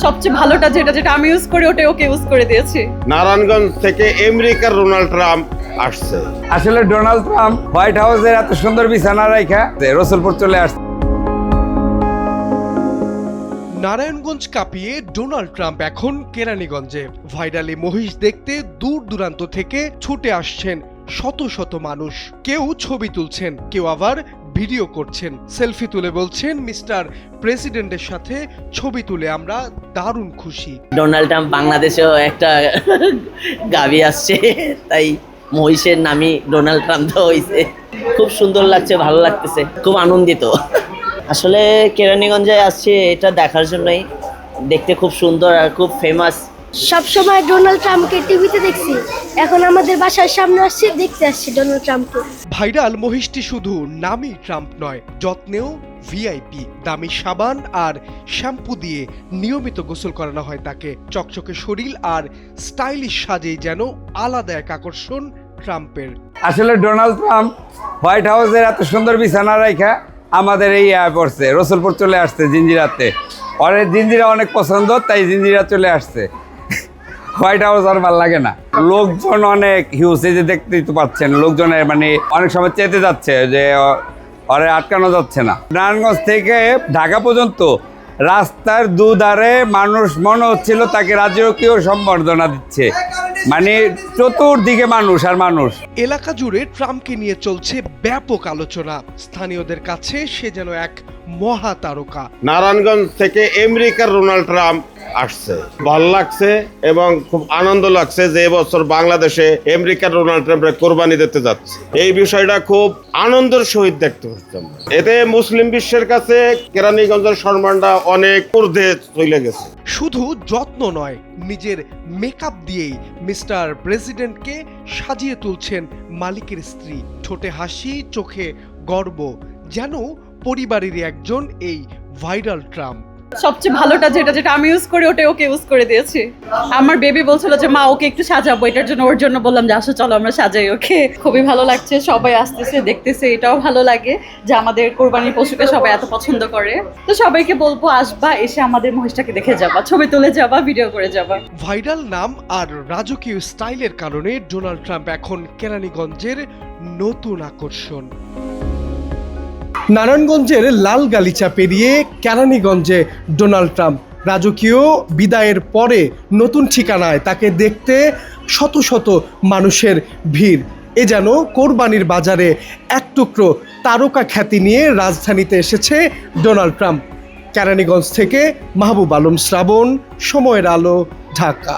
সবচেয়ে ভালোটা যেটা যেটা আমি ইউজ করি ওটাই ওকে ইউজ করে দিয়েছি। নারায়ণগঞ্জ থেকে আমেরিকার ডোনাল্ড ট্রাম্প আসছে। আসলে ডোনাল্ড ট্রাম্প হোয়াইট হাউসের এত সুন্দর বিছানা রাখা রসুলপুর চলে আসছে। নারায়ণগঞ্জ কাঁপিয়ে ডোনাল্ড ট্রাম্প এখন কেরানীগঞ্জে। ভাইরালি মহিষ দেখতে দূর দূরান্ত থেকে ছুটে আসছেন শত শত মানুষ। কেউ ছবি তুলছেন, কেউ আবার ভিডিও করছেন, সেলফি তুলে বলছেন মিস্টার প্রেসিডেন্টের সাথে ছবি তুলে আমরা দারুণ খুশি। ডোনাল্ড ট্রাম্প বাংলাদেশেও একটা গাবি আসছে, তাই মহিষের নামই ডোনাল্ড ট্রাম্প তো হয়েছে। খুব সুন্দর লাগছে, ভালো লাগতেছে, খুব আনন্দিত। আসলে কেরানীগঞ্জে আসছি এটা দেখার জন্যই, দেখতে খুব সুন্দর আর খুব ফেমাস। সবসময় ডোনাল্ড ট্রাম্পকে টিভিতে দেখছি, এখন আমাদের বাসার সামনে আসছি, দেখতে আসছি ডোনাল্ড ট্রাম্পকে। ভাইরাল মহিষটি শুধু নামই ট্রাম্প নয়, যত্নেও ভিআইপি। দামি সাবান আর শ্যাম্পু দিয়ে নিয়মিত গোসল করানো হয় তাকে। চকচকে শরীর আর স্টাইলিশ সাজেই যেন আলাদা এক আকর্ষণ ট্রাম্পের। আসলে ডোনাল্ড ট্রাম্প হোয়াইট হাউসের এত সুন্দর বিছানা রাখা আমাদের এই পড়ছে রসুলপুর চলে আসছে জিঞ্জিরাতে। ওর জিঞ্জিরা অনেক পছন্দ, তাই জিঞ্জিরা চলে আসছে। হোয়াইট হাউস আর ভালো লাগে না, লোকজন অনেক হিউজ, এই যে দেখতেই তো পাচ্ছেন, লোকজনের মানে অনেক সময় চেতে যাচ্ছে যে ওরে আটকানো যাচ্ছে না। নারায়ণগঞ্জ থেকে ঢাকা পর্যন্ত রাস্তার দুধারে মানুষ মনে হচ্ছিল তাকে রাজকীয় সম্বর্ধনা দিচ্ছে, মানে চতুর্দিকে মানুষ আর মানুষ। এলাকা জুড়ে ট্রাম্পকে নিয়ে চলছে ব্যাপক আলোচনা। স্থানীয়দের কাছে সে যেন এক মহা তারকা। নারায়ণগঞ্জ থেকে আমেরিকার ডোনাল্ড ট্রাম্প আসছে, ভালো লাগছে এবং খুব আনন্দ লাগছে যে এবছর বাংলাদেশে আমেরিকার ডোনাল্ড ট্রাম্পের কোরবানি দিতে যাচ্ছে। এই বিষয়টা খুব আনন্দের সহিত দেখতে হচ্ছেন। এতে মুসলিম বিশ্বের কাছে কেরানীগঞ্জের সম্মানটা অনেক ঊর্ধ্বে চলে গেছে। শুধু যত্ন নয়, নিজের মেকআপ দিয়েই মিস্টার প্রেসিডেন্টকে সাজিয়ে তুলছেন মালিকের স্ত্রী। ঠোঁটে হাসি, চোখে গর্ব, যেন পরিবারেরই একজন এই ভাইরাল ট্রাম্প। সবচেয়ে ভালোটা যেটা যেটা আমি ইউজ করি ওটাই ওকে ইউজ করে দিয়েছি। আমার বেবি বলছিল যে মা ওকে একটু সাজাবো, এটার জন্য ওর জন্য বললাম যে আসো চলো আমরা সাজাই ওকে। খুবই ভালো লাগছে, সবাই আসতেছে দেখতেছে, এটাও ভালো লাগে যে আমাদের কোরবানির পশুকে সবাই এত পছন্দ করে। তো সবাইকে বলবো আসবা, এসে আমাদের মহিষটাকে দেখে যাবা, ছবি তুলে যাবা, ভিডিও করে যাবা। ভাইরাল নাম আর রাজকীয় স্টাইলের কারণে ডোনাল্ড ট্রাম্প এখন কেরানীগঞ্জের নতুন আকর্ষণ। নারায়ণগঞ্জের লাল গালিচা পেরিয়ে কেরানীগঞ্জে ডোনাল্ড ট্রাম্প। রাজকীয় বিদায়ের পরে নতুন ঠিকানায় তাকে দেখতে শত শত মানুষের ভিড়। এ যেন কোরবানির বাজারে এক টুকরো তারকা খ্যাতি নিয়ে রাজধানীতে এসেছে ডোনাল্ড ট্রাম্প। কেরানীগঞ্জ থেকে মাহবুব আলম শ্রাবণ, সময়ের আলো, ঢাকা।